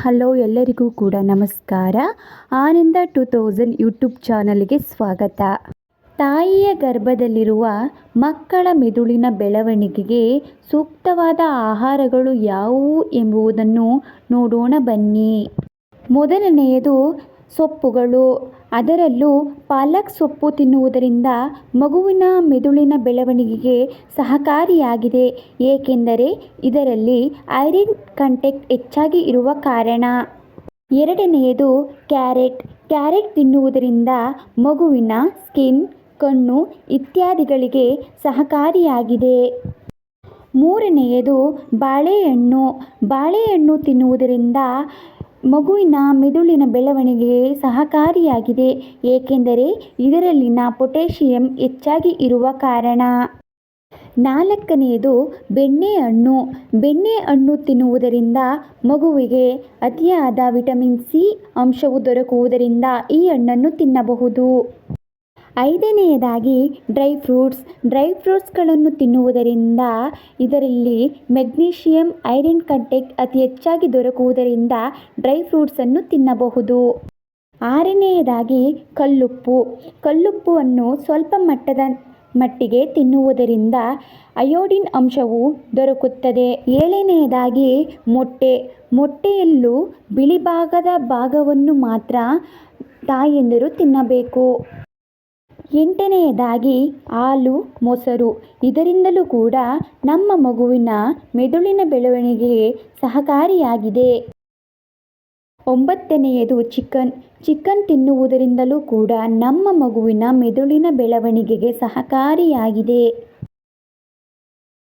Hello ಎಲ್ಲರಿಗೂ ಕೂಡ ನಮಸ್ಕಾರ. ಆನಂದ 2000 ಯೂಟ್ಯೂಬ್ ಚಾನಲ್ಗೆ ಸ್ವಾಗತ. ತಾಯಿಯ ಗರ್ಭದಲ್ಲಿರುವ ಮಕ್ಕಳ ಮೆದುಳಿನ ಬೆಳವಣಿಗೆಗೆ ಸೂಕ್ತವಾದ ಆಹಾರಗಳು ಯಾವುವು ಎಂಬುದನ್ನು ನೋಡೋಣ ಬನ್ನಿ. ಮೊದಲನೆಯದು ಸೊಪ್ಪುಗಳು. ಅದರಲ್ಲೂ ಪಾಲಕ್ ಸೊಪ್ಪು ತಿನ್ನುವುದರಿಂದ ಮಗುವಿನ ಮೆದುಳಿನ ಬೆಳವಣಿಗೆಗೆ ಸಹಕಾರಿಯಾಗಿದೆ, ಏಕೆಂದರೆ ಇದರಲ್ಲಿ ಐರನ್ ಕಂಟೆಂಟ್ ಹೆಚ್ಚಾಗಿ ಇರುವ ಕಾರಣ. ಎರಡನೆಯದು ಕ್ಯಾರೆಟ್. ಕ್ಯಾರೆಟ್ ತಿನ್ನುವುದರಿಂದ ಮಗುವಿನ ಸ್ಕಿನ್, ಕಣ್ಣು ಇತ್ಯಾದಿಗಳಿಗೆ ಸಹಕಾರಿಯಾಗಿದೆ. ಮೂರನೆಯದು ಬಾಳೆಹಣ್ಣು. ಬಾಳೆಹಣ್ಣು ತಿನ್ನುವುದರಿಂದ ಮಗುವಿನ ಮೆದುಳಿನ ಬೆಳವಣಿಗೆಗೆ ಸಹಕಾರಿಯಾಗಿದೆ, ಏಕೆಂದರೆ ಇದರಲ್ಲಿನ ಪೊಟ್ಯಾಷಿಯಂ ಹೆಚ್ಚಾಗಿ ಇರುವ ಕಾರಣ. ನಾಲ್ಕನೆಯದು ಬೆಣ್ಣೆಹಣ್ಣು. ಬೆಣ್ಣೆಹಣ್ಣು ತಿನ್ನುವುದರಿಂದ ಮಗುವಿಗೆ ಅತಿಯಾದ ವಿಟಮಿನ್ ಸಿ ಅಂಶವು ದೊರಕುವುದರಿಂದ ಈ ಹಣ್ಣನ್ನು ತಿನ್ನಬಹುದು. ಐದನೆಯದಾಗಿ ಡ್ರೈ ಫ್ರೂಟ್ಸ್. ಡ್ರೈ ಫ್ರೂಟ್ಸ್ಗಳನ್ನು ತಿನ್ನುವುದರಿಂದ ಇದರಲ್ಲಿ ಮೆಗ್ನೀಷಿಯಂ, ಐರನ್ ಕಂಟೆಂಟ್ ಅತಿ ಹೆಚ್ಚಾಗಿ ದೊರಕುವುದರಿಂದ ಡ್ರೈ ಫ್ರೂಟ್ಸನ್ನು ತಿನ್ನಬಹುದು. ಆರನೆಯದಾಗಿ ಕಲ್ಲುಪ್ಪು. ಕಲ್ಲುಪ್ಪನ್ನು ಸ್ವಲ್ಪ ಮಟ್ಟಿಗೆ ತಿನ್ನುವುದರಿಂದ ಅಯೋಡಿನ್ ಅಂಶವು ದೊರಕುತ್ತದೆ. ಏಳನೆಯದಾಗಿ ಮೊಟ್ಟೆ. ಮೊಟ್ಟೆಯಲ್ಲೂ ಬಿಳಿ ಭಾಗವನ್ನು ಮಾತ್ರ ತಾಯಂದಿರು ತಿನ್ನಬೇಕು. ಎಂಟನೆಯದಾಗಿ ಹಾಲು, ಮೊಸರು. ಇದರಿಂದಲೂ ಕೂಡ ನಮ್ಮ ಮಗುವಿನ ಮೆದುಳಿನ ಬೆಳವಣಿಗೆಗೆ ಸಹಕಾರಿಯಾಗಿದೆ. ಒಂಬತ್ತನೆಯದು ಚಿಕನ್. ಚಿಕನ್ ತಿನ್ನುವುದರಿಂದಲೂ ಕೂಡ ನಮ್ಮ ಮಗುವಿನ ಮೆದುಳಿನ ಬೆಳವಣಿಗೆಗೆ ಸಹಕಾರಿಯಾಗಿದೆ.